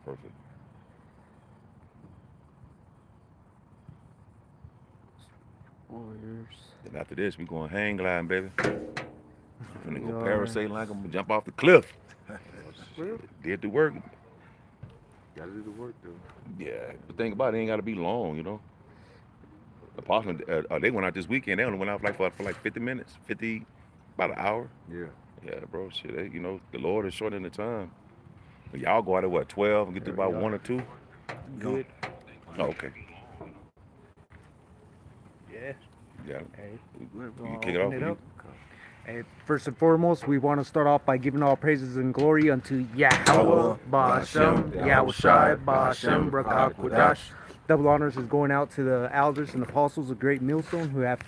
Perfect. Warriors. Then after this, we going hang gliding, baby. We finna We go are. parasailing like I'm gonna jump off the cliff. Oh, Well, shit. Did the work. Gotta do the work, though. Yeah. The thing about it ain't gotta be long, Apostle, they went out this weekend. They only went out for like 50 minutes, 50, about an hour. Yeah. Yeah, bro. Shit, the Lord is shortening the time. But y'all go out at what 12 and get to there we about are. one or two. Good. Oh, okay. Yeah. Yeah. Hey, You we're can gonna kick it open off it with you. up. Hey, first and foremost, we want to start off by giving all praises and glory unto Yahweh, Yahweh, Yahweh, Ba'ashem, Ba'ashem, Yahweh Yahweh Shai, Shai, Yahushai, Ba'ashem, Ba'ashem, Ba'ashem, Rakah Barakodash. Kodash. Barakodash. Double honors is going out to the elders and apostles of Great Millstone who have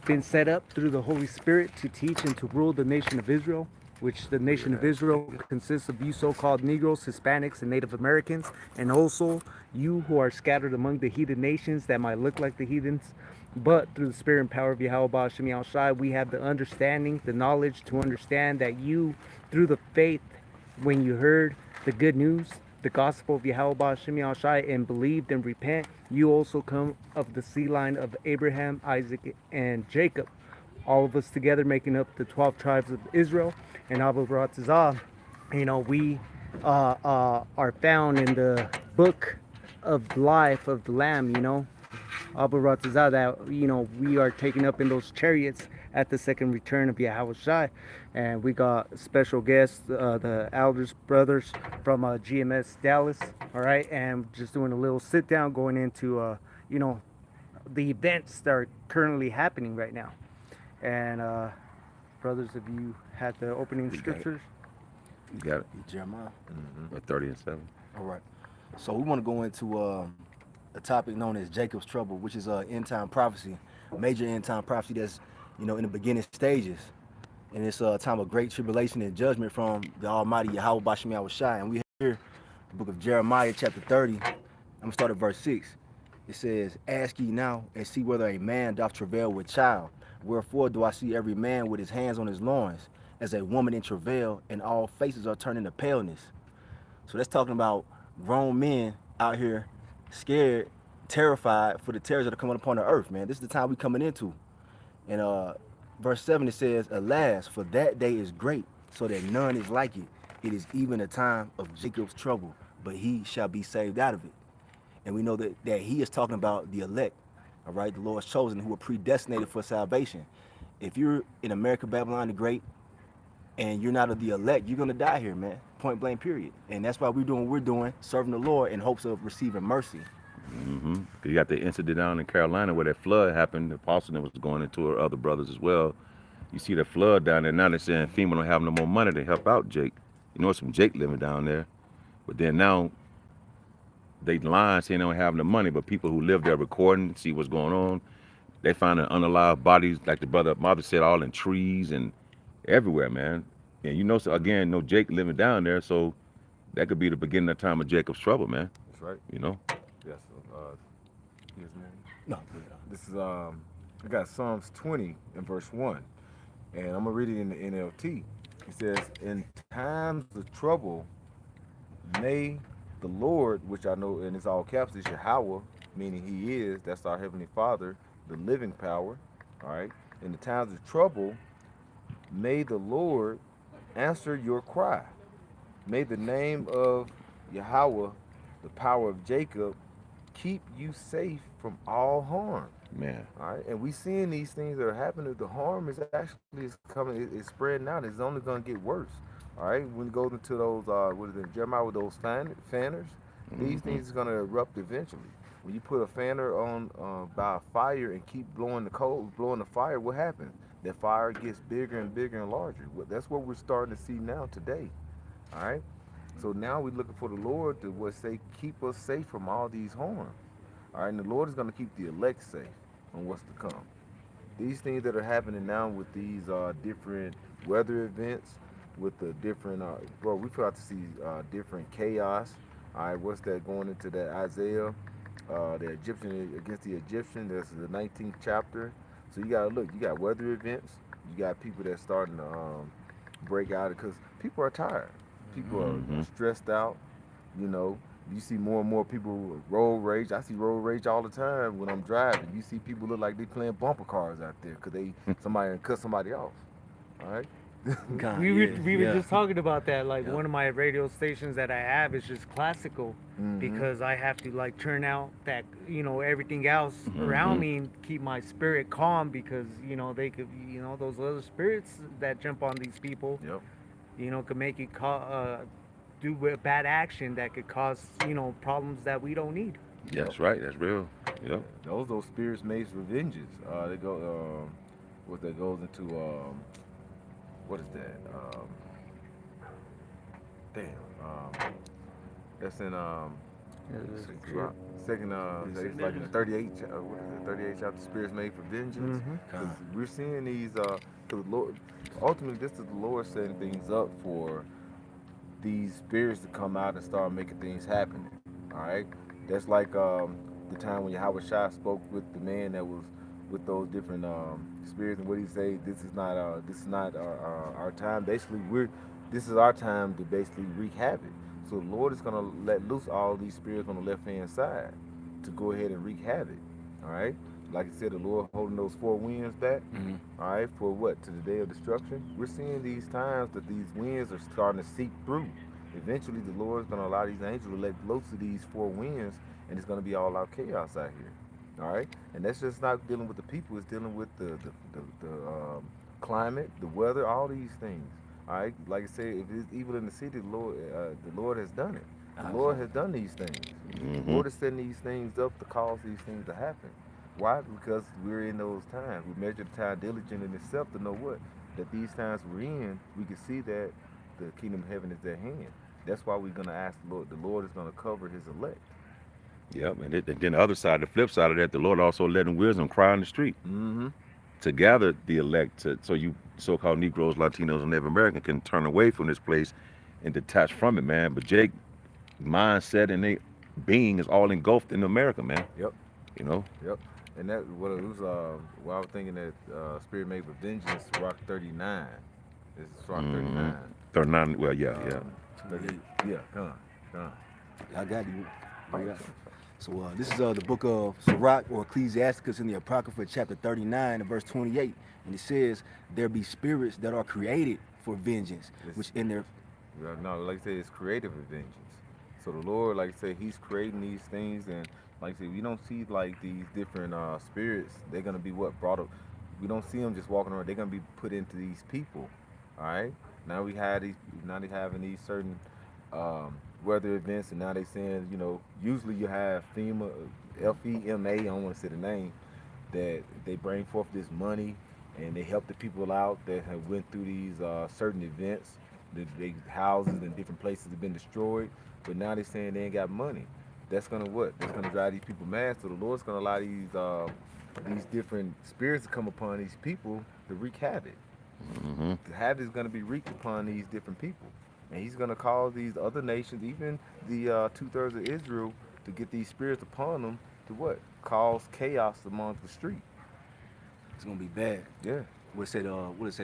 been set up through the Holy Spirit to teach and to rule the nation of Israel, which the nation of Yes. Israel consists of you so-called Negroes, Hispanics, and Native Americans, and also you who are scattered among the heathen nations that might look like the heathens. But through the spirit and power of Yahweh Ba'ashem Shai, we have the understanding, the knowledge to understand that you, through the faith, when you heard the good news, the gospel of Yahweh Ba'ashem Shai, and believed and repent, you also come of the seed line of Abraham, Isaac, and Jacob. All of us together making up the 12 tribes of Israel. And Abu Baratazah, we are found in the book of life of the Lamb, Abu Ratazah, that we are taken up in those chariots at the second return of Yahweh Shai. And we got special guests, the elders brothers from GMS Dallas. All right, and just doing a little sit down, going into you know the events that are currently happening right now. And brothers, have you had the opening We got it. scriptures? We got it. Jeremiah. At 30 and 7. All right. So we want to go into a topic known as Jacob's trouble, which is end time prophecy, major end time prophecy that's in the beginning stages, and it's a time of great tribulation and judgment from the Almighty Yahweh Bashim Yahweh Shai. And we hear the book of Jeremiah, chapter 30. I'm gonna start at verse 6. It says, "Ask ye now and see whether a man doth travail with child. Wherefore do I see every man with his hands on his loins, as a woman in travail, and all faces are turning to paleness." So that's talking about grown men out here scared, terrified for the terrors that are coming upon the earth, man. This is the time we coming into. And verse 7 it says, "Alas, for that day is great, so that none is like it. It is even a time of Jacob's trouble, but he shall be saved out of it." And we know that he is talking about the elect, all right, the Lord's chosen who are predestinated for salvation. If you're in America, Babylon the Great, and you're not of the elect, you're gonna die here, man. Point blank, period. And that's why we're doing what we're doing, serving the Lord in hopes of receiving mercy. Mm-hmm. You got the incident down in Carolina where that flood happened. The apostle that was going into her other brothers as well. You see that flood down there. Now they're saying FEMA don't have no more money to help out Jake. Some Jake living down there. But then now they lying saying they don't have the money, but people who live there recording, see what's going on. They find an unalive bodies, like the brother Mother said, all in trees and everywhere, man. And so again, no Jake living down there, so that could be the beginning of time of Jacob's trouble, man. That's right. You know? Yes. Yes, man. No, good. This is I got Psalms 20 and verse 1, and I'm gonna read it in the NLT. It says, "In times of trouble, may the Lord," which I know, and it's all caps, is Yahweh, meaning He is. That's our heavenly Father, the living power. All right. In the times of trouble, may the Lord answer your cry. May the name of Yahweh, the power of Jacob, keep you safe from all harm. Man. All right, and we seeing these things that are happening. The harm is actually is coming. It's spreading out. It's only going to get worse. All right, when it goes into those, what is it, Jeremiah, with those fanners, these Mm-hmm. things is going to erupt eventually. When you put a fanner on by a fire and keep blowing the coal, blowing the fire, what happens? That fire gets bigger and bigger and larger. That's what we're starting to see now today. All right. So now we're looking for the Lord to what say keep us safe from all these harm. All right, and the Lord is going to keep the elect safe on what's to come. These things that are happening now with these different weather events, with the different bro, we forgot to see different chaos. All right, what's that going into that Isaiah, the Egyptian against the Egyptian? That's the 19th chapter. So you gotta look. You got weather events. You got people that's starting to break out because people are tired. People are Mm-hmm. stressed out, you know, You see more and more people road rage. I see road rage all the time when I'm driving. You see people look like they playing bumper cars out there because they somebody cut somebody off. All right. God, We were yeah, just talking about that. Like yeah. one of my radio stations that I have is just classical, Mm-hmm. because I have to like turn out that, everything else around Hmm. me and keep my spirit calm, because they could, those other spirits that jump on these people, Yep. could make it do a bad action that could cause problems that we don't need. Yep. That's right. That's real. Yeah. Yep. Those spirits made revenges. They go what that goes into what is that? Damn. That's in let's see, second it's like in the 38 what is it, 38 chapter, spirits made for vengeance, Mm-hmm. because God. we're seeing these cause Lord, ultimately this is the Lord setting things up for these spirits to come out and start making things happening. All right, that's like the time when Yahweh Shah spoke with the man that was with those different spirits, and what he say, this is not our time. Basically, we're this is our time to basically wreak havoc. So the Lord is gonna let loose all these spirits on the left hand side to go ahead and wreak havoc. All right, like I said, the Lord holding those four winds back. Mm-hmm. All right, for what? To the day of destruction. We're seeing these times that these winds are starting to seep through. Eventually, the Lord's going to allow these angels to let loose of these four winds, and it's going to be all out chaos out here. All right, and that's just not dealing with the people; it's dealing with the climate, the weather, all these things. All right, like I said, if it's evil in the city, the Lord has done it. The Lord has done these things. The Hmm. Lord is setting these things up to cause these things to happen. Why? Because we're in those times. We measure the time diligent in itself to know what? That these times we're in, we can see that the kingdom of heaven is at hand. That's why we're going to ask the Lord. The Lord is going to cover his elect. Yep. And then the other side, the flip side of that, the Lord also letting wisdom cry on the street Mm-hmm. to gather the elect, so you so-called Negroes, Latinos, and Native American can turn away from this place and detach from it, man. But Jake mindset and they being is all engulfed in America, man. Yep. You know. Yep. And that what it was. Well, I was thinking that Spirit Made with Vengeance, Rock 39. It's Rock Hmm. 39. 39. Well, yeah, yeah. Um, 30, 28. yeah. Come on. Come on. I got you. Bring it up. So this is the book of Sirach or Ecclesiasticus in the Apocrypha, chapter 39 and verse 28. And it says, there be spirits that are created for vengeance, It's which in their No, like I said, it's creative vengeance. So the Lord, like I said, He's creating these things, and like I said, we don't see like these different spirits. They're gonna be what brought up. We don't see them just walking around. They're gonna be put into these people. All right. Now we have these. Now they having these certain weather events, and now they saying, usually you have FEMA, FEMA. I don't want to say the name, that they bring forth this money and they help the people out that have went through these certain events. The houses and different places have been destroyed, but now they're saying they ain't got money. That's gonna what? That's gonna drive these people mad. So the Lord's gonna allow these different spirits to come upon these people to wreak havoc. Hmm. The havoc is gonna be wreaked upon these different people, and He's gonna cause these other nations, even the 2/3 of Israel, to get these spirits upon them to what? Cause chaos amongst the street. it's gonna be bad. Yeah. What it said,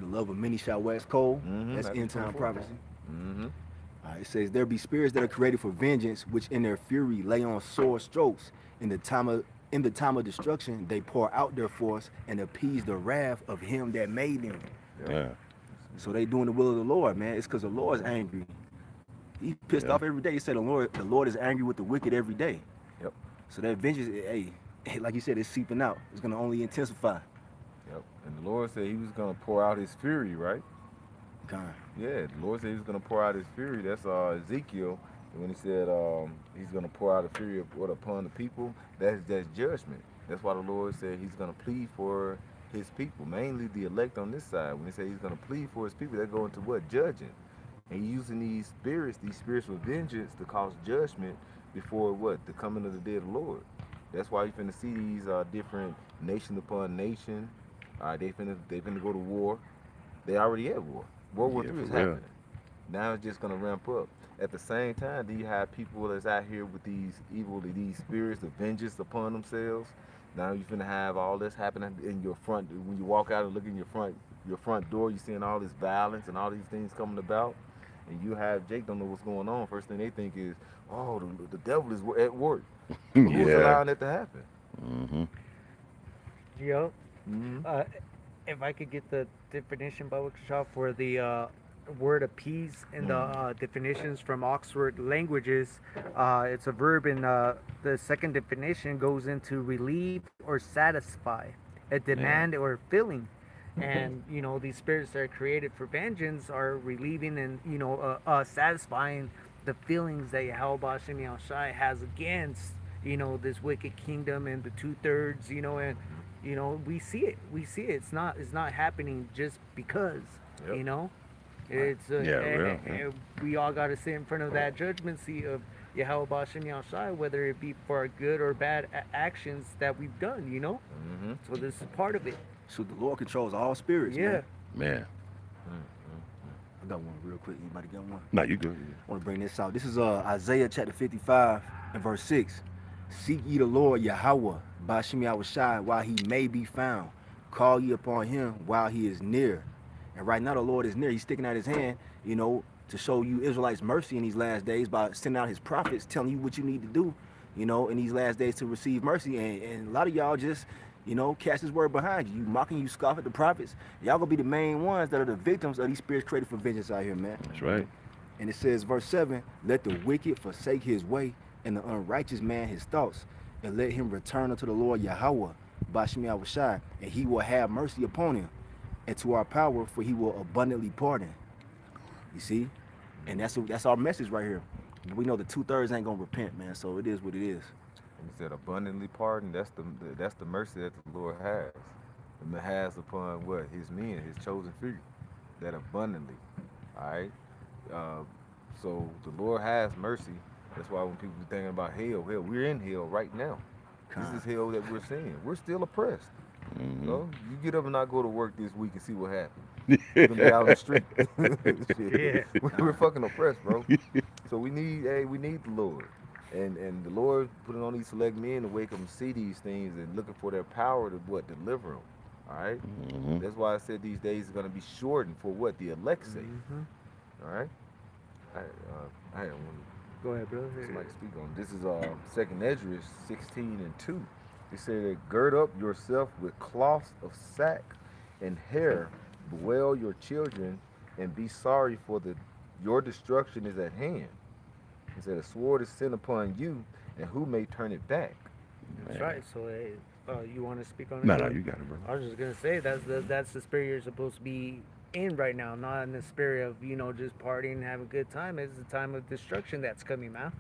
the love of many shall wax cold. Mm-hmm. That's Matthew end time 24. prophecy. Mm-hmm. It says there be spirits that are created for vengeance, which in their fury lay on sore strokes. In the time of destruction, they pour out their force and appease the wrath of him that made them. Yep. Yeah. So they doing the will of the Lord, man. It's because the Lord's angry. He pissed Yeah. off every day. He said the Lord is angry with the wicked every day. Yep. So that vengeance, hey, like you said, it's seeping out. It's gonna only intensify. Yep. And the Lord said He was gonna pour out His fury, right? God. Yeah. The Lord said He was gonna pour out His fury. That's Ezekiel. And when He said He's gonna pour out a fury upon the people, that's judgment. That's why the Lord said He's gonna plead for His people, mainly the elect on this side. When He said He's gonna plead for His people, they're going to what? Judging. And He's using these spirits of vengeance to cause judgment before what? The coming of the day of the Lord. That's why you finna see these different nation upon nation. They finna go to war. They already at war. World War Yeah, III for is real. happening. Now it's just gonna ramp up. At the same time, do you have people that's out here with these spirits of vengeance upon themselves? Now you're finna have all this happening in your front. When you walk out and look in your front door, you're seeing all this violence and all these things coming about. and you have Jake don't know what's going on, first thing they think is, oh, the devil is at work. But who's Yeah. allowing that to happen? Mm-hmm. Yo, Mm-hmm. uh, if I could get the definition, Baba Kashaw, for the word appease in the definitions from Oxford Languages, it's a verb, and the second definition goes into relieve or satisfy, a Man. demand or feeling. And these spirits that are created for vengeance are relieving and satisfying the feelings that Yahweh Shem Shai has against this wicked kingdom and the 2/3, and we see it. It's not happening just because, Yep. you know Right. it's Yeah, real. Yeah. we all got to sit in front of that judgment seat of Yahweh Bashem Yahshai, whether it be for our good or bad actions that we've done. Mm-hmm. So this is part of it. So the Lord controls all spirits, Yeah. man. Man. I got one real quick. Anybody got one? No, you good. I want to bring this out. This is Isaiah chapter 55 and verse 6. Seek ye the Lord Yahweh, Bashim Yahushai, while he may be found. Call ye upon him while he is near. And right now the Lord is near. He's sticking out his hand, to show you Israelites mercy in these last days by sending out his prophets, telling you what you need to do, in these last days to receive mercy. And a lot of y'all just, cast his word behind you. You mocking, you scoff at the prophets. Y'all gonna be the main ones that are the victims of these spirits created for vengeance out here, man. That's right. And it says, verse 7, let the wicked forsake his way, and the unrighteous man his thoughts, and let him return unto the Lord Yahweh, Bashim Yahushai, and he will have mercy upon him, and to our power, for he will abundantly pardon. You see? And that's our message right here. We know the 2/3 ain't gonna repent, man, so it is what it is. And he said, abundantly pardon. That's the mercy that the Lord has. And it has upon what? His men, his chosen few. That abundantly. All right? So the Lord has mercy. That's why when people be thinking about hell, we're in hell right now. This is hell that we're seeing. We're still oppressed. Mm-hmm. You get up and not go to work this week and see what happens. We're gonna be out on the street. Shit. Yeah. We're fucking oppressed, bro. So we need the Lord. And the Lord putting on these select men to wake up and see these things and looking for their power to deliver them. All right? Mm-hmm. That's why I said these days are gonna be shortened for what the elect say. All right? I had one. Go ahead, brother. Somebody speak on this. Is Second Esdras 16:2. It said, "Gird up yourself with cloths of sack and hair, bewail your children, and be sorry, for your destruction is at hand." He said, "A sword is sent upon you, and who may turn it back?" That's right. So you want to speak on it? No, brother? you got it, bro. I was just gonna say that's the spirit you're supposed to be in right now, not in the spirit of just partying and having a good time. It's the time of destruction that's coming, man.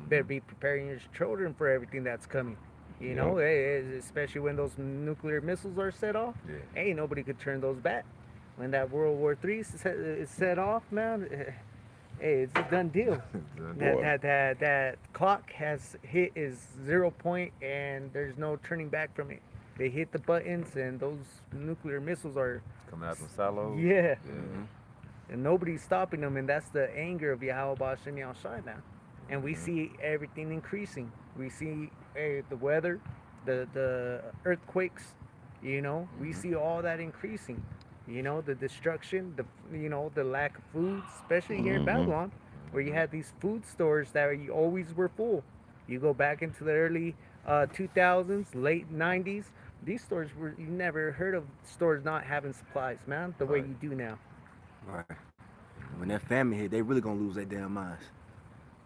Better be preparing your children for everything that's coming. Especially when those nuclear missiles are set off. Yeah. Ain't nobody could turn those back. When that World War III is set off, man, hey, it's a done deal. That clock has hit is 0 point, and there's no turning back from it. They hit the buttons, and those nuclear missiles are Coming out from silos. yeah, Mhm. and nobody's stopping them, and that's the anger of Yahweh Bashem Yahushai now. And we see everything increasing. We see the weather, the earthquakes. We see all that increasing. The destruction, the lack of food, especially here in Babylon, where you had these food stores that you always were full. You go back into the early 2000s, late 90s. These stores you never heard of stores not having supplies, man, the way Right. you do now. Right. When that famine hit, they really gonna lose their damn minds.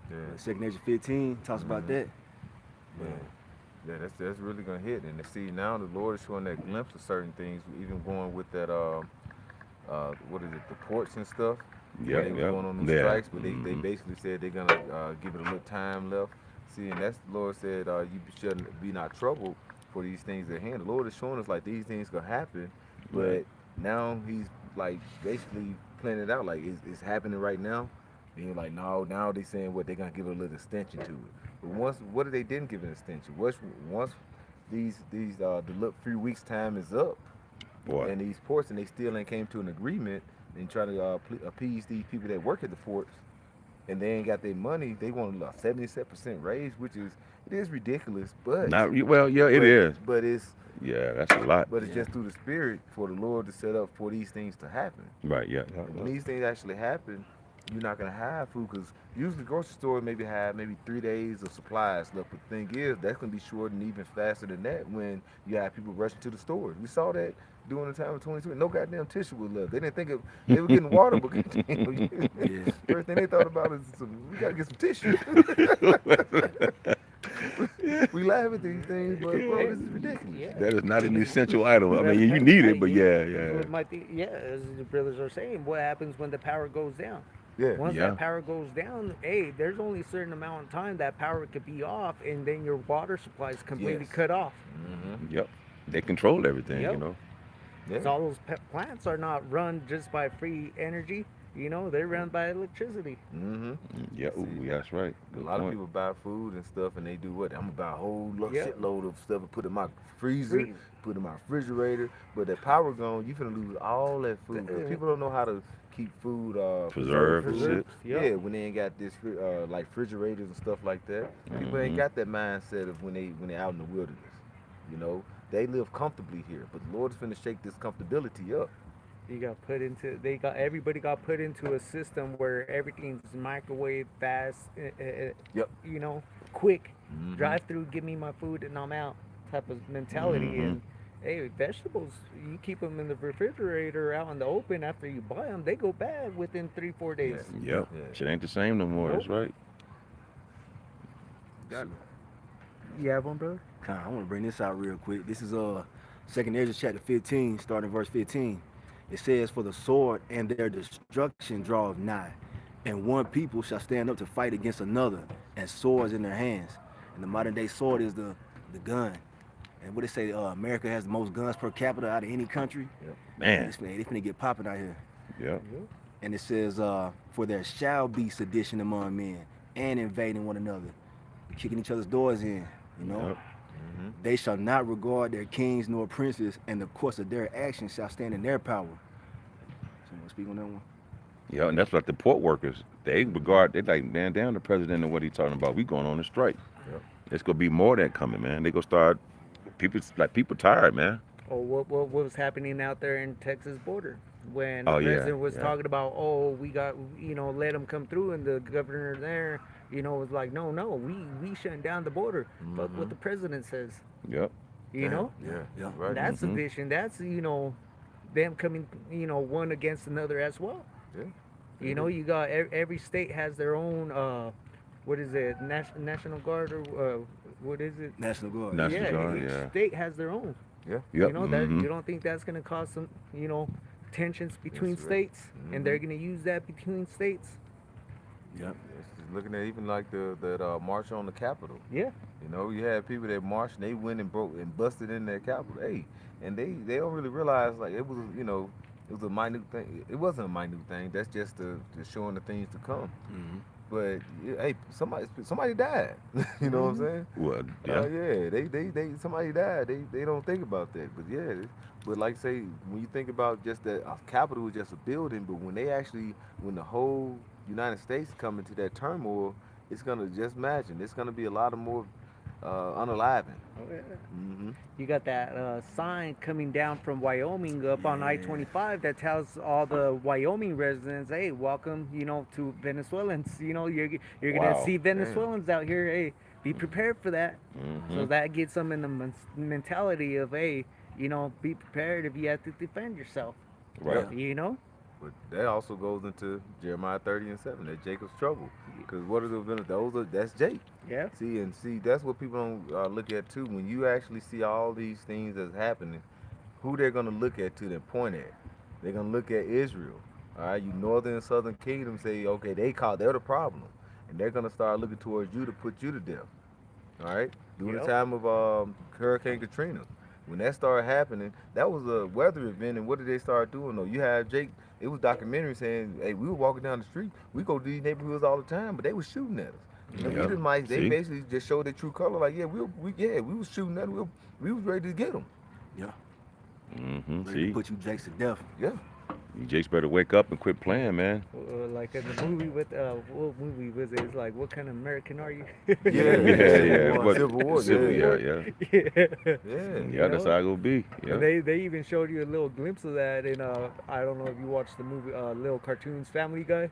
Yeah. Second Nature 15 talks about that. Yeah, that's really gonna hit. And to see now the Lord is showing that glimpse of certain things, even going with that what is it, the ports and stuff. Yeah, Where they were going on them yeah. strikes, but they basically said they're gonna give it a little time left. See, and that's the Lord said you shouldn't be not troubled for these things at hand. The Lord is showing us like these things gonna happen, but Right. now He's like basically planning it out like it's happening right now. And you're like, no, now they saying what they're gonna give it a little extension to it. But what if they didn't give it an extension? Once the little few weeks time is up, Boy. and these ports and they still ain't came to an agreement and try to appease these people that work at the ports, and they ain't got their money, they want a 77% raise, which is ridiculous. But Well, yeah, it is. But it's Yeah, that's a lot. just through the spirit for the Lord to set up for these things to happen. Right, yeah. And when these things actually happen, you're not gonna have food because usually the grocery store maybe have maybe 3 days of supplies left. But the thing is, that's gonna be shortened even faster than that when you have people rushing to the stores. We saw that during the time of 2020. No goddamn tissue was left. They didn't think of they were getting water, but goddamn, Yeah. first thing they thought about is we gotta get some tissue. We laugh at these things, but bro, this is ridiculous. Yeah. That is not an essential item. I Right, mean, you right, need right, it, but yeah. yeah, as the brothers are saying, what happens when the power goes down? Yeah. Once Yeah. that power goes down, hey, there's only a certain amount of time that power could be off, and then your water supply is completely Yes. cut off. Mm-hmm. Yep. They control everything, Yep. you know. Yeah. So all those plants are not run just by free energy. They're run by electricity. Mm-hmm. Yeah, ooh, See, yeah, that's right. a Good lot of point. people buy food and stuff, and they do what? I'm gonna buy a whole Yep. shitload of stuff and put in my freezer, Freeze. put in my refrigerator. But the power gone, you finna lose all that food. 'Cause people don't know how to keep food, preserve Preserve and food. shit. Yep. Yeah, when they ain't got this, like refrigerators and stuff like that. People ain't Mhm. got that mindset of when they out in the wilderness. You know, they live comfortably here, but the Lord is finna shake this comfortability up. You got put into. Everybody got put into a system where everything's microwave fast. Yep. Quick. Mm-hmm. Drive through, give me my food, and I'm out. Type of mentality. Mhm. And hey, vegetables, you keep them in the refrigerator out in the open after you buy them, they go bad within 3-4 days. Yep. Yeah. Shit ain't the same no more. That's Nope. right. Got it. You have one, brother? I want to bring this out real quick. This is Second Ezra chapter 15, starting verse 15. It says, "For the sword and their destruction draweth nigh, and one people shall stand up to fight against another, and swords in their hands." And the modern day sword is the gun. And what they say, America has the most guns per capita out of any country. Man. They finna get popping out here. Yep. And it says, "For there shall be sedition among men, and invading one another, kicking each other's doors in." You know, Yep. Mm-hmm. they shall not regard their kings nor princes, and the course of their actions shall stand in their power. So you want to speak on that one? Yeah, and that's what the port workers, they regard, they like, man, down the president and what he talking about. We going on a strike. Yep. It's gonna be more of that coming, man. They gonna start, people tired, man. Or what was happening out there in Texas border when the Oh, yeah, president was yeah. talking about, oh, we got, let them come through, and the governor there, was like, no, we shutting down the border. Fuck what Mhm. the president says, Yep. you know? Yeah. Yeah. Right. That's Mhm. division. That's, them coming, one against another as well. Yeah. You got every state has their own, what is it, National Guard, or what is it? National Guard. National Yeah, Guard, each yeah. state has their own. Yeah. Yep. That mhm. you don't think that's gonna cause some, tensions between That's right. states, and they're gonna use that between states. Yep. It's just looking at even like that march on the Capitol. Yeah. You had people that marched and they went and broke and busted in that Capitol. Hey, and they don't really realize like it was it was a minute thing. It wasn't a minute thing. That's just the showing the things to come. Mm-hmm. But hey, somebody died. You know what I'm saying? Well, Yeah. yeah. They somebody died. They don't think about that. But yeah, but like say when you think about just that Capitol was just a building, but when the whole United States come into that turmoil, it's gonna just imagine it's gonna be a lot of more unaliving. Oh, yeah. Mm-hmm. You got that sign coming down from Wyoming up on I-25 that tells all the Wyoming residents, "Hey, welcome, to Venezuelans. You're gonna Wow. see Venezuelans out here. Hey, be prepared for that." So Mhm. that gets them in the mentality of, hey, be prepared if you have to defend yourself. Right. You know? But that also goes into Jeremiah 30:7, that Jacob's trouble. Because what are the events? That's Jake. Yeah. See, that's what people don't look at too. When you actually see all these things that's happening, who they're gonna look at to then point at? They're gonna look at Israel. All right, you northern and southern kingdom say, okay, they're the problem, and they're gonna start looking towards you to put you to death. All right, during Yep. the time of Hurricane Katrina, when that started happening, that was a weather event, and what did they start doing though? You had Jake. It was documentary saying, "Hey, we were walking down the street. We go to these neighborhoods all the time, but they was shooting at us." And Yep. They See? basically just showed their true color. Like, yeah, we was shooting at them. We was ready to get them. Yeah. Mhm. Ready to See, put you Jakes to death. Yeah. you Jakes better wake up and quit playing, man. Like in the movie with what movie was it? It's like, what kind of American are you? Yeah. What- Civil War. Civil, Yeah. yeah. Yeah. Yeah, that's how it gonna be. Yeah. And they even showed you a little glimpse of that in I don't know if you watched the movie Little Cartoons Family Guy.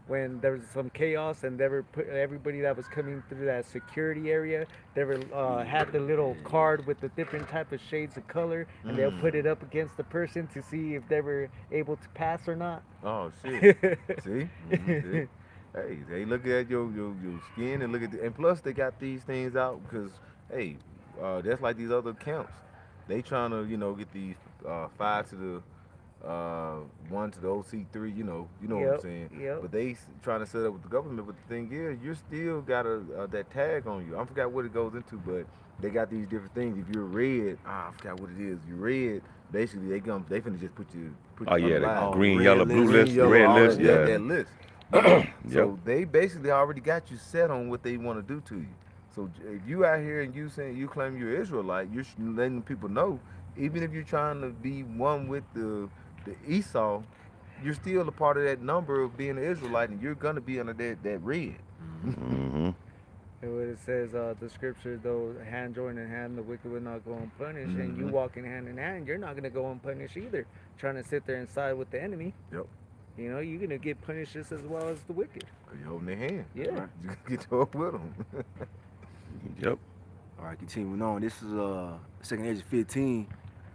when there was some chaos and they were put everybody that was coming through that security area, they were had the little card with the different type of shades of color, and they'll put it up against the person to see if they were able to pass or not. Oh shit. See? See? Hey, they look at your skin and look at and plus they got these things out because hey, that's like these other camps. They trying to get these five to the one to the OC3. You know what I'm Yep, saying. yep. But they trying to set up with the government. But the thing is, you still got that tag on you. I forgot what it goes into, but they got these different things. If you're red, I forgot what it is. You're red. Basically, they finna just put Oh you on yeah, the the line. Oh, green, red yellow, list. blue Green, list, the yellow, red all list. that, Yeah. that list. You know, Yep. so they basically already got you set on what they want to do to you. So if you out here and you saying you claim you're Israelite, you're letting people know, even if you're trying to be one with the Esau, you're still a part of that number of being an Israelite, and you're gonna be under that red. Mm-hmm. And what it says, the scripture, though, hand joined in hand, the wicked will not go unpunished. And you Mm-hmm. walking hand in hand, you're not going to go unpunished either. Trying to sit there and side with the enemy, Yep. you know, you're going to get punished just as well as the wicked. You holding their hand. Yeah. You get to up with them. Yep. All right, continuing on. This is second Ezra 15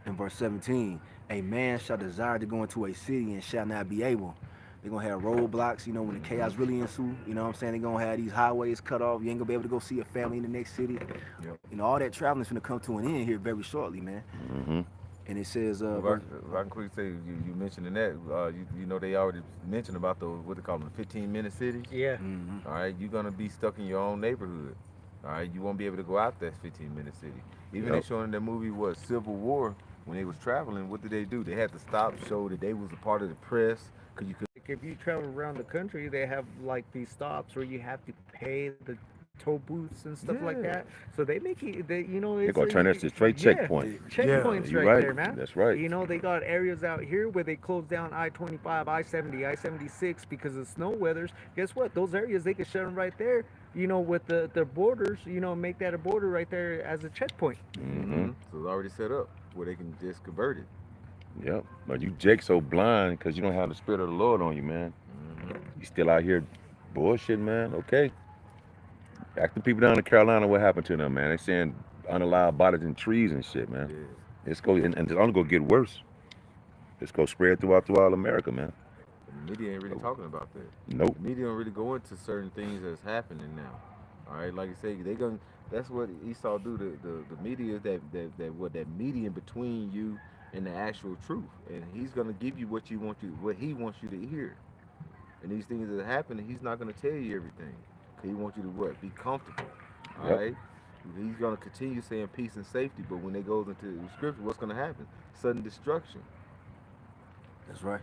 and verse 17. A man shall desire to go into a city and shall not be able. They're gonna have roadblocks, when the chaos really ensue. You know what I'm saying? They're gonna have these highways cut off. You ain't gonna be able to go see your family in the next city. Yep. All that traveling is gonna come to an end here very shortly, man. Mm-hmm. And it says, If I can quickly say, you mentioning that, you know they already mentioned about those what they call them 15-minute cities. Yeah. mhm. All right, you're gonna be stuck in your own neighborhood. All right, you won't be able to go out that 15-minute city. Even they Yep. showing in that movie was Civil War when they was traveling. What did they do? They had to stop, show that they was a part of the press, cause you could. Like if you travel around the country, they have like these stops where you have to pay the toll booths and stuff like Yeah. that. So they make it, They're it's gonna turn this to straight yeah, checkpoint. checkpoints You're right right. there, man. That's right. They got areas out here where they close down I-25, I-70, I-76 because of snow weathers. Guess what? Those areas they can shut them right there. With the borders. Make that a border right there as a checkpoint. Mm-hmm. So it's already set up where they can just convert it. Yep. But you Jake so blind because you don't have the spirit of the Lord on you, man. You still out here bullshit, man. Okay. Ask the people down in Carolina what happened to them, man. They saying unalive bodies in trees and shit, man. Yeah. It's go and it's only gonna get worse. It's gonna spread throughout all America, man. And the media ain't really talking about that. Nope. The media don't really go into certain things that's happening now. All right, like you say, they gonna. That's what Esau do. The media is that median between you and the actual truth, and he's gonna give you what he wants you to hear. And these things that happen, he's not gonna tell you everything. 'Cause he wants you to what? Be comfortable. All Yep. right. He's gonna continue saying peace and safety, but when it goes into the scripture, what's gonna happen? Sudden destruction. That's right.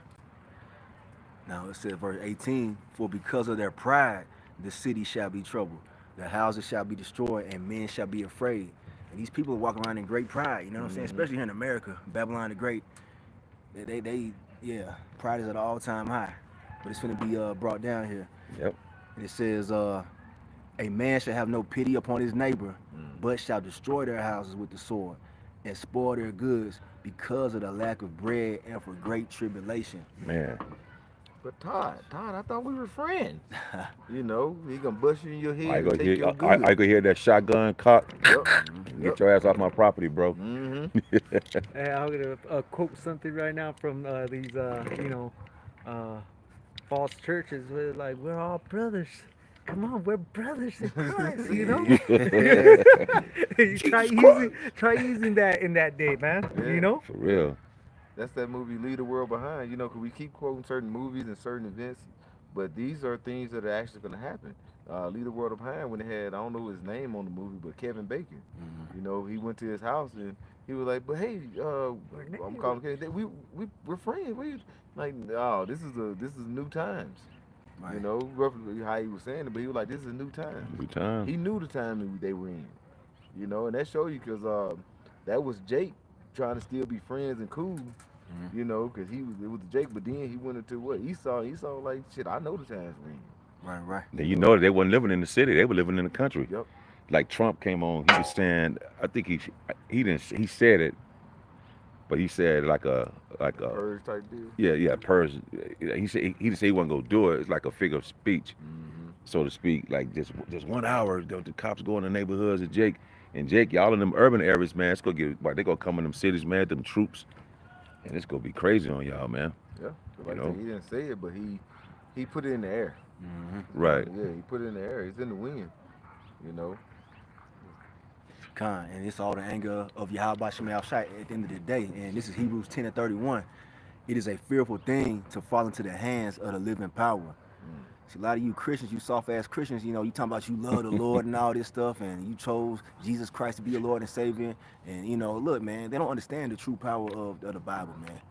Now it says verse 18, for because of their pride, the city shall be troubled. The houses shall be destroyed, and men shall be afraid. And these people are walking around in great pride, you know what I'm saying? Especially here in America, Babylon the Great. Yeah, pride is at an all-time high. But it's going to be brought down here. Yep. And it says, a man shall have no pity upon his neighbor, but shall destroy their houses with the sword, and spoil their goods because of the lack of bread and for great tribulation. Man. But Todd, I thought we were friends. He gonna bust you in your I head go and take hear your I goods. go hear that shotgun cock. Yep. Get your ass off my property, bro. Mm-hmm. Hey, I'm gonna quote something right now from these false churches. We're all brothers. Come on, we're brothers in Christ. You try using that in that day, man. Yeah. For real. That's that movie Leave the World Behind. Cause we keep quoting certain movies and certain events, but these are things that are actually gonna happen. Leave the World Behind when they had, I don't know his name on the movie, but Kevin Bacon. He went to his house and he was like, but hey, I'm calling Kevin. We're friends. This is new times. Right. Roughly how he was saying it, but he was like, this is a new time. New time. He knew the time that they were in, and that showed you because that was Jake trying to still be friends and cool, because it was Jake, but then he went into what Esau like shit. I know the times we're in. Right. Then you know that they wasn't living in the city; they were living in the country. Yep. Like Trump came on, he was saying, I think he said it, but he said like a Purge type deal. yeah purge. He just said he wasn't gonna do it. It's like a figure of speech, Mm-hmm. so to speak. Like just 1 hour, the cops go in the neighborhoods and Jake, y'all in them urban areas, man. It's gonna get like they gonna come in them cities, man. Them troops, and it's gonna be crazy on y'all, man. Yeah. But You like I said, know, he didn't say it, but he put it in the air. right? Yeah, he put it in the air. It's in the wind. You know. Khan, and it's all the anger of Yahweh Shemel outside at the end of the day. And this is Hebrews 10 and 31. It is a fearful thing to fall into the hands of the living power. Mm. See, a lot of you Christians, you soft ass Christians, you know, you talking about you love the Lord and all this stuff, and you chose Jesus Christ to be your Lord and Savior. And you know, look, man, they don't understand the true power of the Bible, man.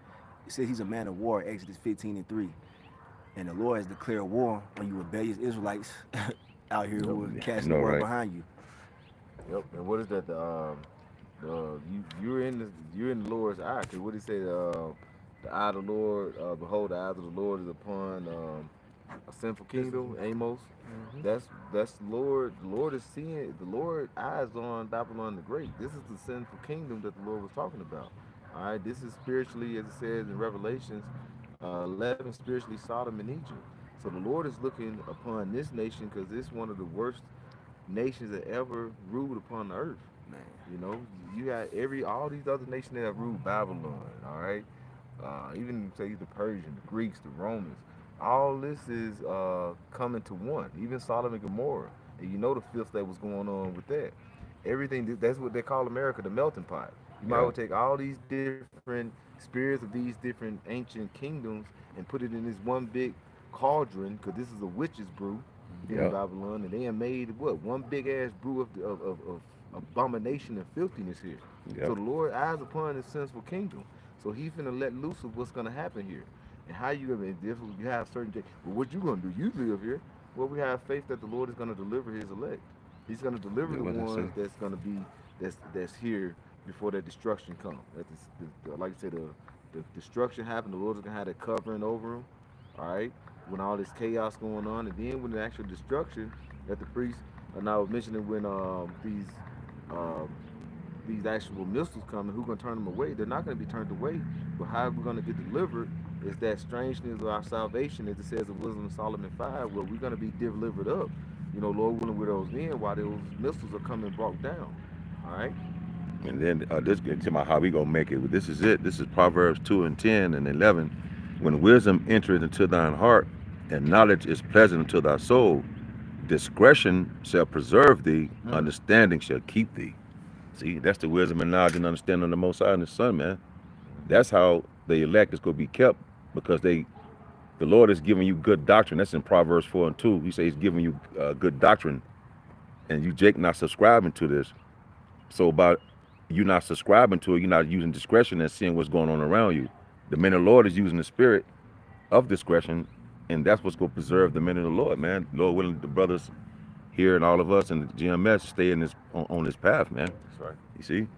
It says he's a man of war, Exodus 15 and 3. And the Lord has declared war on you rebellious Israelites out here who are I casting know, the world right? behind you. Yep. And what is that? You're in the Lord's eye. 'Cause what did he say? The eye of the Lord, behold, the eyes of the Lord is upon a sinful kingdom. Amos. That's the Lord. The Lord is seeing. The Lord eyes on Babylon the Great. This is the sinful kingdom that the Lord was talking about. All right. This is spiritually, as it says in Revelations 11, spiritually Sodom and Egypt. So the Lord is looking upon this nation because it's one of the worst nations that ever ruled upon the earth. Man. You know, you got all these other nations that have ruled Babylon. All right, even say the Persian, the Greeks, the Romans. All this is coming to one. Even Sodom and Gomorrah, and you know the filth that was going on with that. Everything that's what they call America, the melting pot. You might Yeah, well take all these different spirits of these different ancient kingdoms and put it in this one big cauldron, because this is a witch's brew here in yeah, Babylon, and they have made what one big ass brew of abomination and filthiness here. yeah. So the Lord eyes upon this sinful kingdom. So He's finna let loose of what's gonna happen here, and how you gonna be different. You have certain. But what you gonna do? You live here. Well, we have faith that the Lord is gonna deliver His elect. He's gonna deliver Yeah, the what I say? ones that's gonna be that's here before that destruction comes. That like I said, the destruction happened. The Lord is gonna have that covering over them. All right, when all this chaos going on, and then when the actual destruction that the priests, and I was mentioning when um, these actual missiles coming, who gonna turn them away? They're not gonna be turned away. But how we're gonna get delivered is that strangeness of our salvation, as it says in Wisdom of Solomon 5, where we're gonna be delivered up. You know, Lord willing, with those men, while those missiles are coming brought down. All right. And then this gets about how we gonna make it. This is it. This is Proverbs 2 and 10 and 11. When wisdom entereth into thine heart, and knowledge is pleasant unto thy soul, discretion shall preserve thee, Mm. understanding shall keep thee. See, that's the wisdom and knowledge and understanding of the Most High and the Son, man. Mm-hmm. That's how the elect is gonna be kept, because the Lord is giving you good doctrine. That's in Proverbs 4 and 2. He says He's giving you good doctrine, and you, Jake, not subscribing to this. So by you not subscribing to it, you're not using discretion and seeing what's going on around you. The man of the Lord is using the spirit of discretion, and that's what's going to preserve the men of the Lord, man. Lord willing, the brothers here and all of us and the GMS stay in this on this path, man. That's right. You see,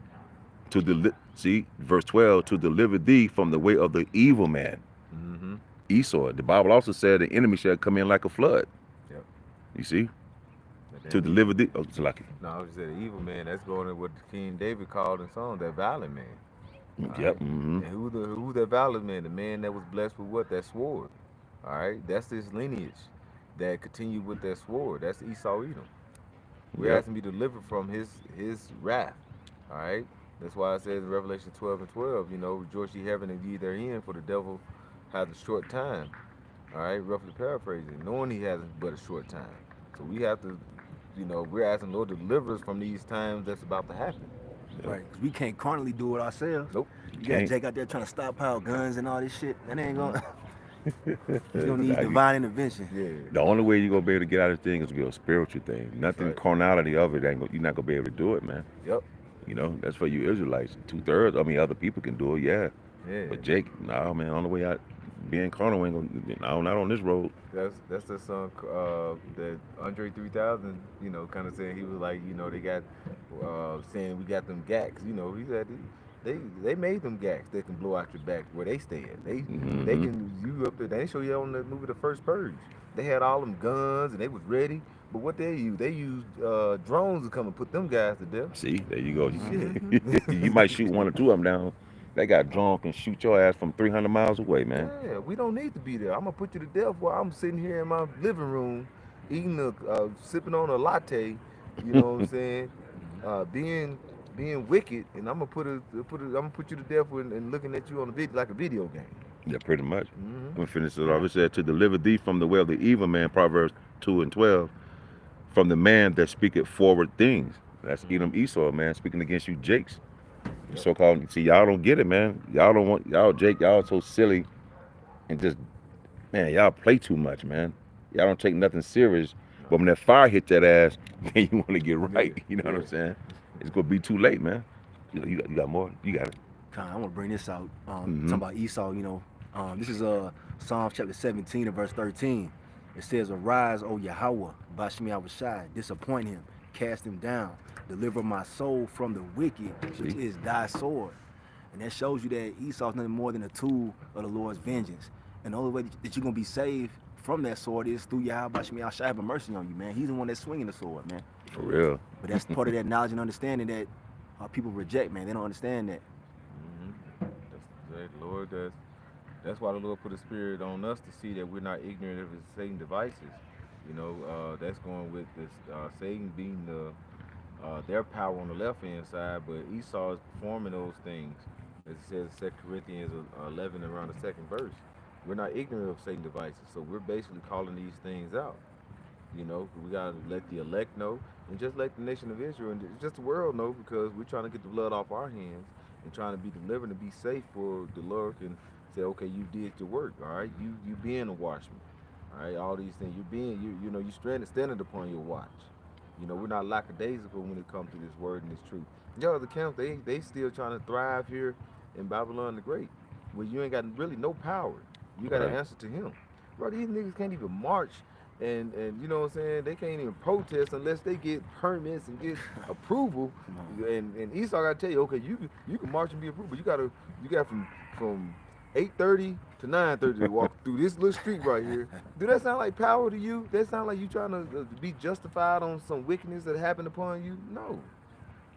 see verse 12, to deliver thee from the way of the evil man, Mm-hmm. Esau. The Bible also said the enemy shall come in like a flood. Yep. You see, But to then deliver thee. Oh, it's like no, I was just saying, the evil man. That's going to what King David called in song, that violent man. All yep. right. Mm-hmm. And who that violent man? The man that was blessed with what? That sword. All right. That's his lineage that continued with that sword. That's Esau Edom. We're Yep. asking to be delivered from his wrath. All right. That's why it says in Revelation 12 and 12, you know, rejoice ye heaven and ye therein, for the devil hath a short time. All right, roughly paraphrasing, knowing he has but a short time. So we have to, you know, we're asking the Lord to deliver us from these times that's about to happen. Yep. Right, because we can't carnally do it ourselves. Nope. You got Can't. Jake out there trying to stockpile guns and all this shit. That ain't Mm-hmm. gonna. He's gonna need Nah, divine intervention. Yeah, the only way you're gonna be able to get out of this thing is to be a spiritual thing. that's Nothing right. carnality of it, you're not gonna be able to do it, man. Yep. You know, that's for you Israelites. 2/3, I mean, other people can do it, yeah. Yeah. But Jake, nah, man, only way out being carnal ain't gonna, no, not on this road. That's the song that Andre 3000, you know, kind of said. He was like, you know, they got saying we got them gacks. You know, he said they made them gacks that can blow out your back where they stay at. They Mm-hmm. can you up there. They show you on the movie The First Purge. They had all them guns and they was ready. But what they used drones to come and put them guys to death. See, there you go. Shit. You might shoot one or two of them down. They got drunk and shoot your ass from 300 miles away, man. Yeah, we don't need to be there. I'm gonna put you to death while I'm sitting here in my living room, eating sipping on a latte. You know what I'm saying? Being wicked, and I'm gonna put you to death and looking at you on a video like a video game. Yeah, pretty much. Hmm. I'm gonna finish it off. It said to deliver thee from the way of the evil man, Proverbs 2:12, from the man that speaketh forward things. That's Edom Esau, man, speaking against you, Jakes. Yep. So-called. See, y'all don't get it, man. Y'all don't want y'all, Jake. Y'all so silly and just, man, y'all play too much, man. Y'all don't take nothing serious. No. But when that fire hit that ass, then you want to get Yeah. right. You know what Yeah. I'm saying? It's gonna be too late, man. You got more. You got it. I want to bring this out. Talking Mm-hmm. about Esau, this is Psalm chapter 17 and verse 13. It says, "Arise, O Yahweh, Bashmi Awashai, disappoint him, cast him down, deliver my soul from the wicked, which See? is thy sword." And that shows you that Esau is nothing more than a tool of the Lord's vengeance. And the only way that you're gonna be saved from that sword is through Yahweh Bashmi Awashai having mercy on you, man. He's the one that's swinging the sword, man. For real. But that's part of that knowledge and understanding that people reject, man. They don't understand that. That's Lord. That's why the Lord put a spirit on us to see that we're not ignorant of his Satan devices. That's going with this Satan being their power on the left hand side, but Esau is performing those things. As it says in 2 Corinthians 11 around the second verse. We're not ignorant of Satan devices, so we're basically calling these things out. We gotta let the elect know, and just let the nation of Israel and just the world know, because we're trying to get the blood off our hands and trying to be delivered and be safe for the Lord can say, okay, you did your work, all right. You being a watchman, all right. All these things, you standing upon your watch. We're not lackadaisical when it comes to this word and this truth. The camps they still trying to thrive here in Babylon the Great, where you ain't got really no power. You got to Right. answer to him, bro. These niggas can't even march and you know what I'm saying? They can't even protest unless they get permits and get approval. And Esau gotta tell you, okay, you can march and be approved, but you got from 8:30 to 9:30 to walk through this little street right here. Do that sound like power to you? That sound like you trying to be justified on some wickedness that happened upon you? No.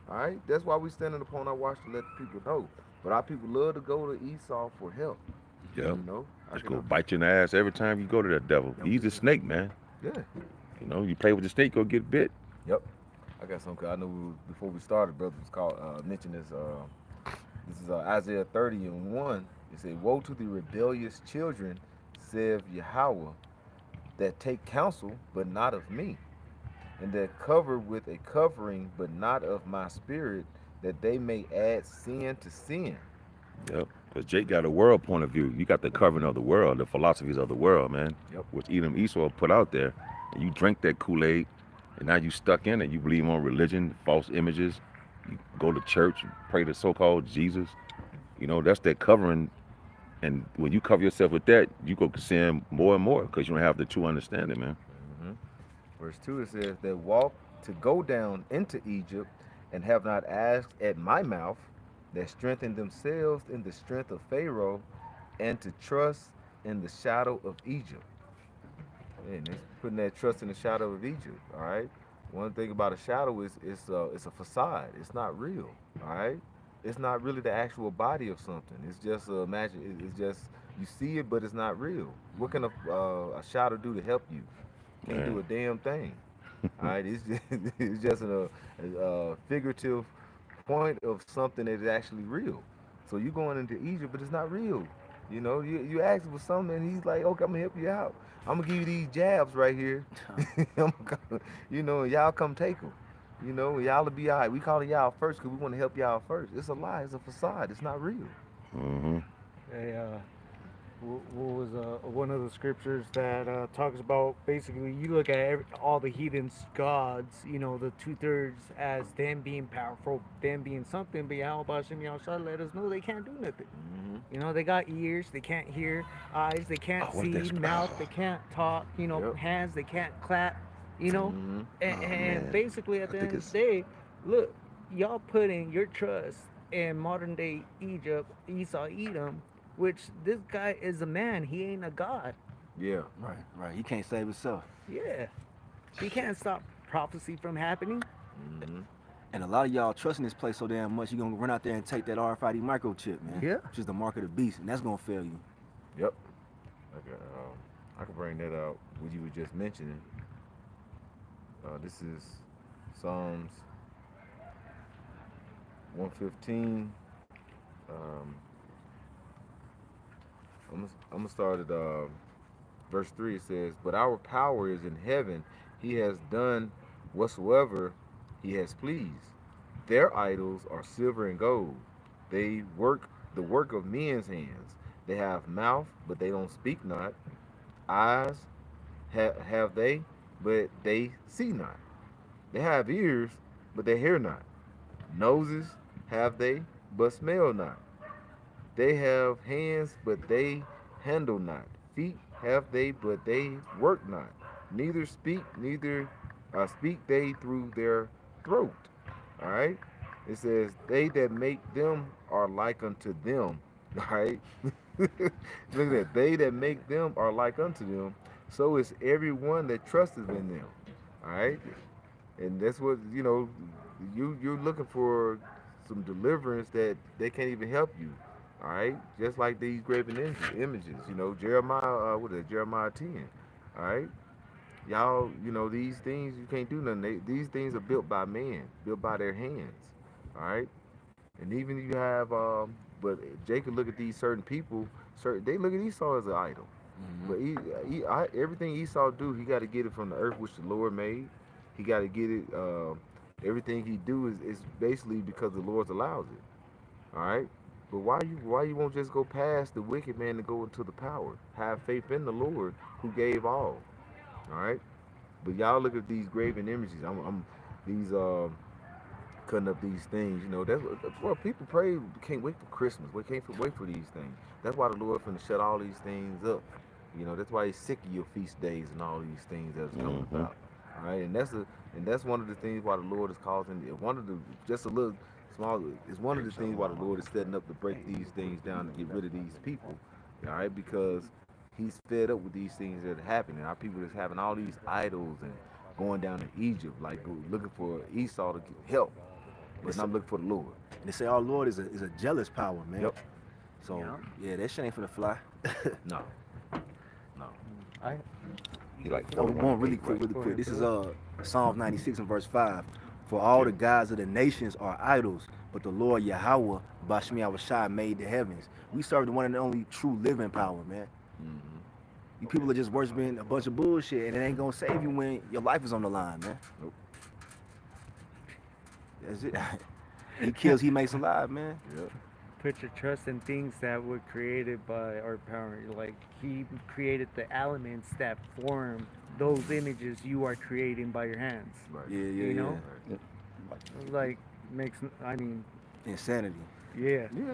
All right, that's why we standing upon our watch to let the people know. But our people love to go to Esau for help. Yep. I Just can go bite you in the ass every time you go to that devil. He's a snake, man. yeah. You play with the snake, go get bit. Yep. I got some. I know before we started, brother was called mentioned this. This is Isaiah 30:1. It said, "Woe to the rebellious children, saith Yahweh, that take counsel, but not of me, and that cover with a covering, but not of my spirit, that they may add sin to sin." Yep. Because Jake got a world point of view. You got the covering of the world, the philosophies of the world, man. Yep. Which Edom Esau put out there. And you drink that Kool-Aid, and now you stuck in it. You believe on religion, false images. You go to church, you pray to so-called Jesus. That's that covering. And when you cover yourself with that, you go sin more and more because you don't have the true understanding, man. Hmm. Verse 2, it says, "That walk to go down into Egypt, and have not asked at my mouth, that strengthen themselves in the strength of Pharaoh, and to trust in the shadow of Egypt." And it's putting that trust in the shadow of Egypt. All right. One thing about a shadow is it's a facade. It's not real. All right. It's not really the actual body of something. It's just imagine. It's just you see it, but it's not real. What can a shadow do to help you? Can't do Man. a damn thing. All right. It's just, it's just a figurative point of something that is actually real. So you going into Egypt, but it's not real. You ask him for something, and he's like, "Okay, I'm gonna help you out. I'm gonna give you these jabs right here. And y'all come take them. Y'all will be all right. We calling y'all first because we want to help y'all first. It's a lie. It's a facade. It's not real." Mm-hmm. Hey, what was one of the scriptures that talks about basically you look at all the heathens gods, the 2/3 as them being powerful, them being something, but how about Shem Yahshua let us know they can't do nothing. Hmm. They got ears, they can't hear, eyes, they can't Oh, what see, is that? mouth, they can't talk, Yep. hands, they can't clap, you know. Hmm. And Man. basically at I the think end of it's the day, look, y'all putting your trust in modern day Egypt, Esau, Edom, which this guy is a man, he ain't a god. Yeah. Right. He can't save himself. Yeah, he can't stop prophecy from happening. Hmm. And a lot of y'all trusting this place so damn much, you're gonna run out there and take that RFID microchip, man. Yeah. Which is the mark of the beast, and that's gonna fail you. Yep. Okay. I can bring that out. What you were just mentioning. This is Psalms 115. Um, I'm gonna start at verse 3. It says, "But our power is in heaven. He has done whatsoever he has pleased. Their idols are silver and gold. They work the work of men's hands. They have mouth, but they don't speak not. Eyes have they, but they see not. They have ears, but they hear not. Noses have they, but smell not. They have hands, but they handle not. Feet have they, but they work not. Neither speak they through their throat." All right. It says, "They that make them are like unto them." All right. Look at that. "They that make them are like unto them. So is everyone that trusteth in them." All right. And that's what you're looking for, some deliverance that they can't even help you. All right, just like these graven images. Jeremiah, what is it, Jeremiah 10. All right, y'all, these things you can't do nothing. These things are built by man, built by their hands. All right, and even you have, but Jacob look at these certain people. They look at Esau as an idol. But everything Esau do, he got to get it from the earth which the Lord made. He got to get it. Everything he do is basically because the Lord allows it. All right. But why you won't just go past the wicked man and go into the power? Have faith in the Lord who gave all. All right. But y'all look at these graven images. I'm these cutting up these things. That's what people pray. Can't wait for Christmas. We can't wait for these things. That's why the Lord finna shut all these things up. That's why He's sick of your feast days and all these things that's coming Mm-hmm. about. All right, and that's one of the things why the Lord is causing one of the just a little small is one of the things why the Lord is setting up to break these things down to get rid of these people. All right, because He's fed up with these things that are happening. Our people is having all these idols and going down to Egypt, like looking for Esau to get help, but It's, not looking for the Lord. and they say our Lord is a jealous power, man. Yep. So Yeah. yeah, that shit ain't finna fly. No. No. I He like Oh, 41 one and really 8, quick, right? really Go quick. ahead, This is brother. Psalms 96 and verse 5. For all Yeah. the gods of the nations are idols, but the Lord Yahweh, Bashmi Awashai, made the heavens. We serve the one and only true living power, man. Mm-hmm. You people are just worshiping a bunch of bullshit, and it ain't gonna save you when your life is on the line, man. Nope. That's it. He kills, he makes alive, man. Yep. Put your trust in things that were created by our power. Like He created the elements that form those images you are creating by your hands. Right. Yeah, yeah, You yeah. know, Yeah. like makes. I mean, Insanity. yeah. Yeah.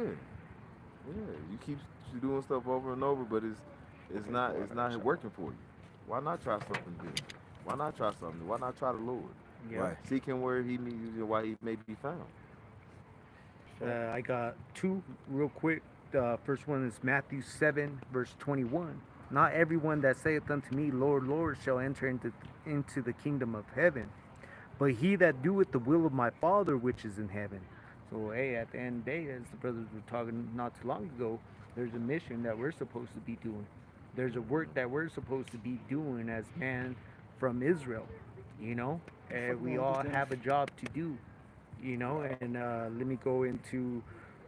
Yeah. You keep doing stuff over and over, but it's not working for you. Why not try something good? Why not try something? Why not try the Lord? Yep. Right. Seek Him where why He may be found. I got two real quick. First one is Matthew 7, verse 21. Not everyone that saith unto me, Lord, Lord, shall enter into the kingdom of heaven, but he that doeth the will of my Father which is in heaven. So, hey, at the end of the day, as the brothers were talking not too long ago, there's a mission that we're supposed to be doing. There's a work that we're supposed to be doing as man from Israel, you know? And we all have a job to do, you know? And let me go into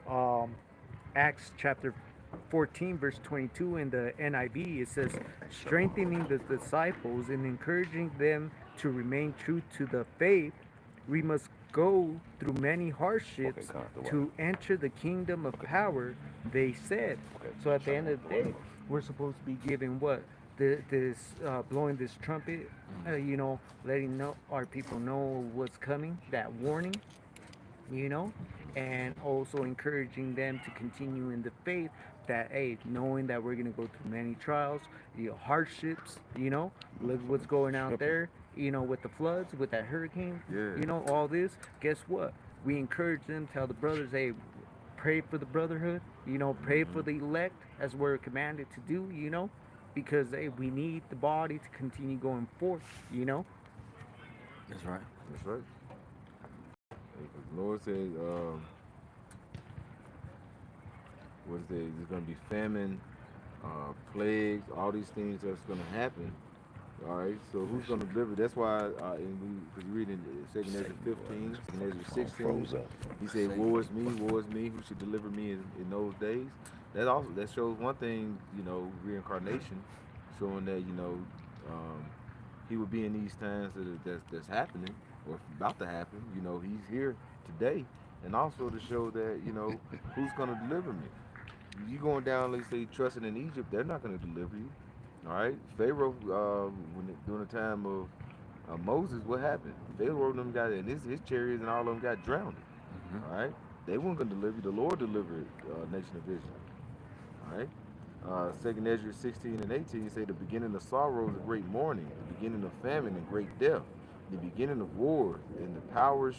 um, Acts chapter 14, verse 22 in the NIV. It says, strengthening the disciples and encouraging them to remain true to the faith, we must go through many Okay, hardships Con, to enter the kingdom of power, they said. Okay. So at the end of the day, we're supposed to be giving what? Blowing this trumpet, you know, letting our people know what's coming, that warning, you know, and also encouraging them to continue in the faith that, hey, knowing that we're going to go through many trials, hardships, you know, look what's going out there, you know, with the floods, with that hurricane, Yeah. you know, all this. Guess what? We encourage them, tell the brothers, hey, pray for the brotherhood, you know, pray for the elect as we're commanded to do, you know, because, hey, we need the body to continue going forth, you know. That's right. That's right. The Lord said, what is it? There's going to be famine, plagues, all these things that's going to happen. All right, so who's going to deliver? That's why, because you read in 2nd Ezra 15, 2nd Ezra 16, Froze up. he said, woe is me, who should deliver me in those days? That shows one thing, reincarnation, showing that, he would be in these times that's happening, or about to happen. He's here today, and also to show that, who's going to deliver me? You going down, let's say, trusting in Egypt, they're not going to deliver you. All right, Pharaoh, during the time of Moses, what happened? Pharaoh and them got, and his chariots and all of them got drowned. All right, they weren't gonna deliver. The Lord delivered nation of Israel. All right. 2nd Ezra 16 and 18 say the beginning of sorrow is a great mourning, the beginning of famine and great death, the beginning of war, and the powers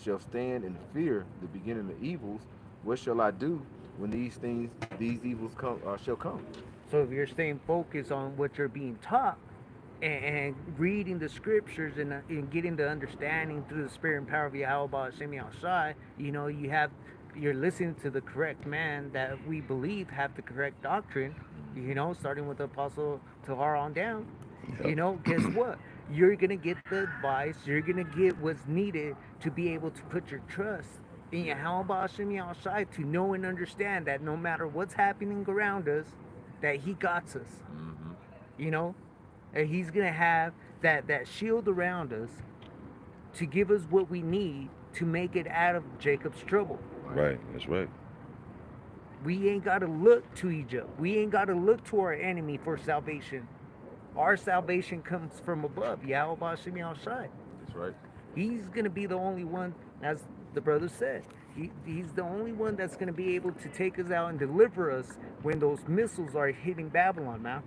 shall stand in fear, the beginning of evils. What shall I do when these evils shall come? So if you're staying focused on what you're being taught and reading the scriptures and getting the understanding through the spirit and power of Yahweh Shemi Shai, you're listening to the correct man that we believe have the correct doctrine, starting with the Apostle Tahar on down. Guess what? You're going to get the advice, you're going to get what's needed to be able to put your trust in Yahweh Shemi Shai, to know and understand that no matter what's happening around us, that he got us, and he's gonna have that shield around us to give us what we need to make it out of Jacob's trouble. Right, that's right. We ain't gotta look to Egypt. We ain't gotta look to our enemy for salvation. Our salvation comes from above. Yahweh Shemi Shai. That's right. He's gonna be the only one, as the brother said. He's the only one that's going to be able to take us out and deliver us when those missiles are hitting Babylon, man.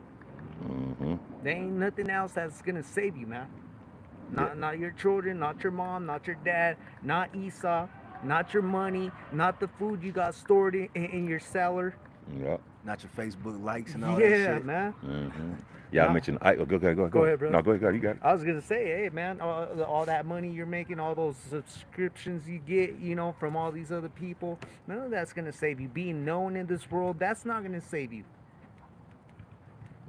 Mm-hmm. There ain't nothing else that's going to save you, man. Not your children, not your mom, not your dad, not Esau, not your money, not the food you got stored in your cellar. Yep. Not your Facebook likes and all that Yeah, shit. man. Mm-hmm. Yeah, I mentioned. Go ahead, Go ahead, bro. No, go ahead. You got it. I was gonna say, hey, man, all that money you're making, all those subscriptions you get, from all these other people, none of that's gonna save you. Being known in this world, that's not gonna save you.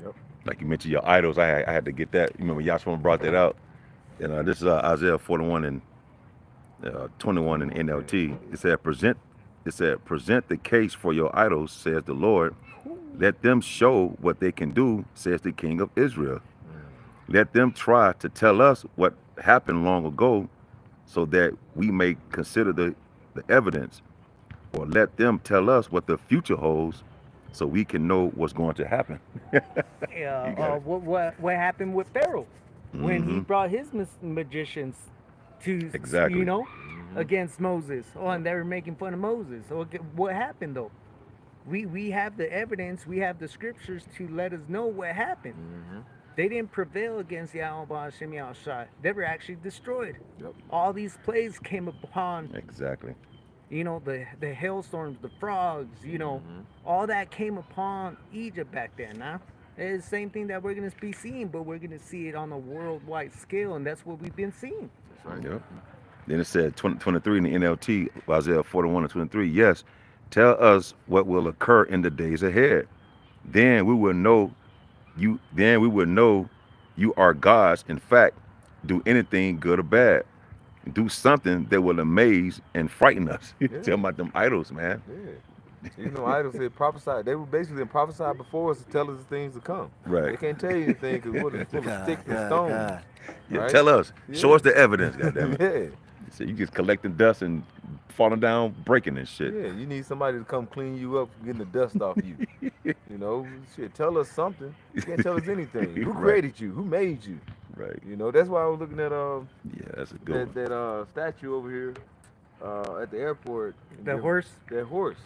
Yep. Like you mentioned your idols, I had to get that. You remember Yashua brought that out, and this is Isaiah 41 and 21 in NLT. It said present the case for your idols, says the Lord. Let them show what they can do, says the King of Israel. Let them try to tell us what happened long ago, so that we may consider the evidence, or let them tell us what the future holds, so we can know what's going to happen. What happened with Pharaoh when he brought his magicians to, Exactly. against Moses? Oh, and they were making fun of Moses. So what happened though? We have the evidence, we have the scriptures to let us know what happened. They didn't prevail against Yahweh Shemi Shai. They were actually destroyed. Yep. All these plagues came upon, Exactly. the hailstorms, the frogs, all that came upon Egypt back then. Now, it's the same thing that we're going to be seeing, but we're going to see it on a worldwide scale, and that's what we've been seeing. That's right. Yep. Then it said 23 in the NLT, Isaiah 41 and 23. Yes, tell us what will occur in the days ahead. Then we will know you. Then we will know you are gods. In fact, do anything good or bad. Do something that will amaze and frighten us. Yeah. Tell about them idols, man. Yeah. Idols said prophesy. They were basically prophesied before us to tell us the things to come. Right. They can't tell you anything because what it's full of sticks and stones. Yeah, Right? tell us. Yeah. Show us the evidence, goddamn it. Yeah. So you just collecting dust and falling down, breaking and shit. Yeah, you need somebody to come clean you up, getting the dust off you. Shit, tell us something. You can't tell us anything. Who Right. created you? Who made you? Right. That's why I was looking at Yeah, that's a good one. that statue over here at the airport. The horse? That horse.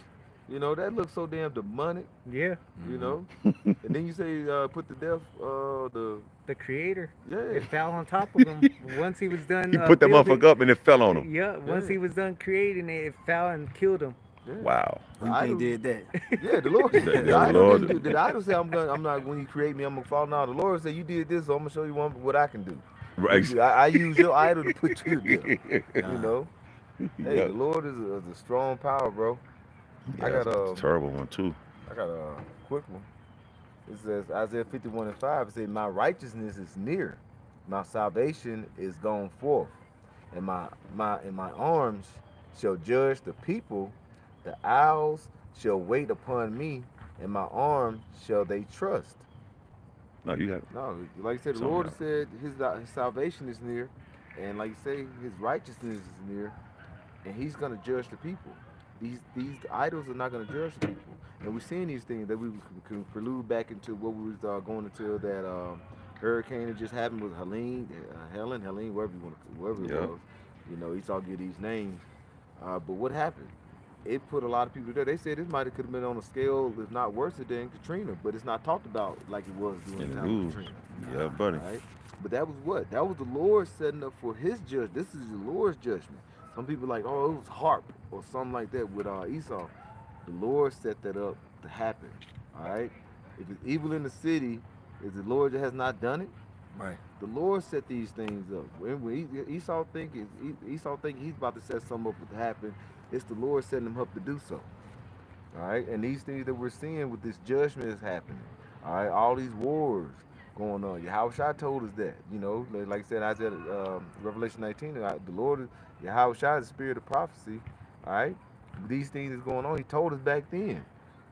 That looks so damn demonic. Yeah. And then you say put to death The creator. yeah. It fell on top of him once he was done. He put that building. motherfucker up and it fell on him. Yeah, once Yeah. he was done creating it, it fell and killed him. Yeah. Wow. Who you think did that? Yeah, the Lord. The The idol Lord. didn't do- the idol said, I'm not when you create me, I'm gonna fall. Now the Lord said, you did this, so I'm gonna show you what I can do. Right. I use your idol to put you to death. Hey, Yep. the Lord is a strong power, bro. I Yeah, got it's a terrible one too. a quick one. It says Isaiah 51:5. It says, "My righteousness is near, my salvation is gone forth, and my arms shall judge the people. The owls shall wait upon me, and my arm shall they trust." No, you got No, like I said, the something Lord else. has said his salvation is near, and like you say, his righteousness is near, and he's gonna judge the people. These idols are not gonna judge the people, and we're seeing these things that we can prelude back into what we was going into that hurricane that just happened with Helene, Helene, wherever it Yep. was. You know, Esau get these names, but what happened? It put a lot of people there. They said this might have could have been on a scale, if not worse than Katrina, but it's not talked about like it was during In the the time of news. Katrina. Yeah, buddy. All right, but that was what? That was the Lord setting up for His judge. This is the Lord's judgment. Some people like, oh, it was harp or something like that with Esau. The Lord set that up to happen. All right. If it's evil in the city, is the Lord that has not done it? Right. The Lord set these things up. When Esau think he's about to set something up to happen, it's the Lord setting him up to do so. All right, and these things that we're seeing with this judgment is happening. All right, all these wars going on. Yahweh told us that. You know, like I said, Isaiah, Revelation 19, the Lord, Yahweh is the spirit of prophecy. All right, these things is going on. He told us back then,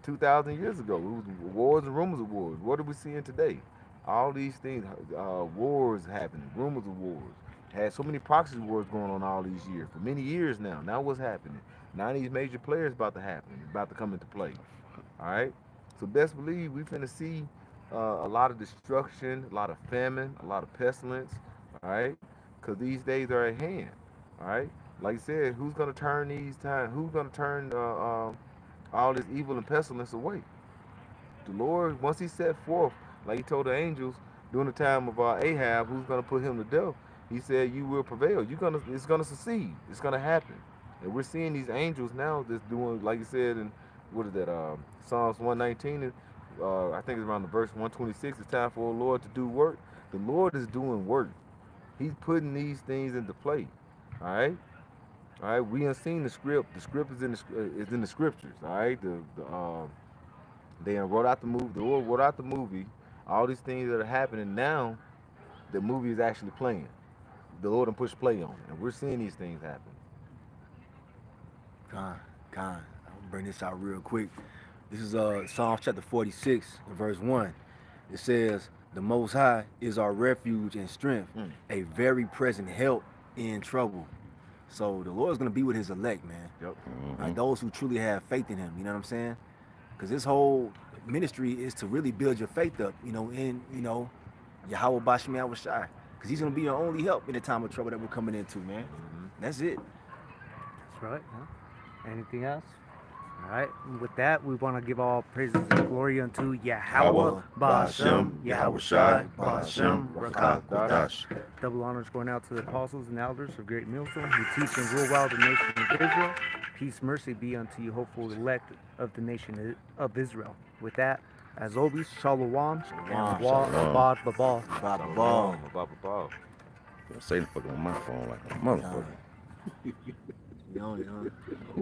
2,000 years ago. It was wars and rumors of wars. What are we seeing today? All these things, wars happening, rumors of wars. Had so many proxy wars going on all these years for many years now. Now what's happening? Now these major players about to happen, about to come into play. All right. So best believe we finna see a lot of destruction, a lot of famine, a lot of pestilence. All right. Because these days are at hand. All right. Like I said, who's gonna turn these times? Who's gonna turn all this evil and pestilence away? The Lord, once He set forth, like He told the angels during the time of Ahab, who's gonna put him to death. He said, "You will prevail. It's gonna succeed. It's gonna happen." And we're seeing these angels now that's doing, like you said, in what is that? Psalms 119. I think it's around the verse 126. It's time for the Lord to do work. The Lord is doing work. He's putting these things into play. All right. All right. We have seen the script. The script is in the scriptures. All right. They wrote out the movie. The Lord wrote out the movie. All these things that are happening now, the movie is actually playing. The Lord and push play on it, and we're seeing these things happen. Con, Con. I'll bring this out real quick. This is Psalms chapter 46, verse 1. It says, "The Most High is our refuge and strength, Mm. a very present help in trouble." So the Lord's gonna be with His elect, man. Yep. Like those who truly have faith in Him. You know what I'm saying? Because this whole ministry is to really build your faith up. In Yahweh Bashmi Awashai. Because He's gonna be your only help in the time of trouble that we're coming into, man. That's it. That's right. Huh? Anything else? All right. With that, we want to give all praises and glory unto Yahweh, Ba'ashem, Yahweh Shai, Ba'ashem, Rakah, Kodash. Double honors going out to the apostles and elders of Great Millstone who teach and rule well the nation of Israel. Peace, mercy be unto you, hopeful elect of the nation of Israel. With that, as always, Shalom and Wa Shalom. Abad Babal. Bada Shalom. ball. Ball. Satan fucking on my phone like a motherfucker. You on it, huh?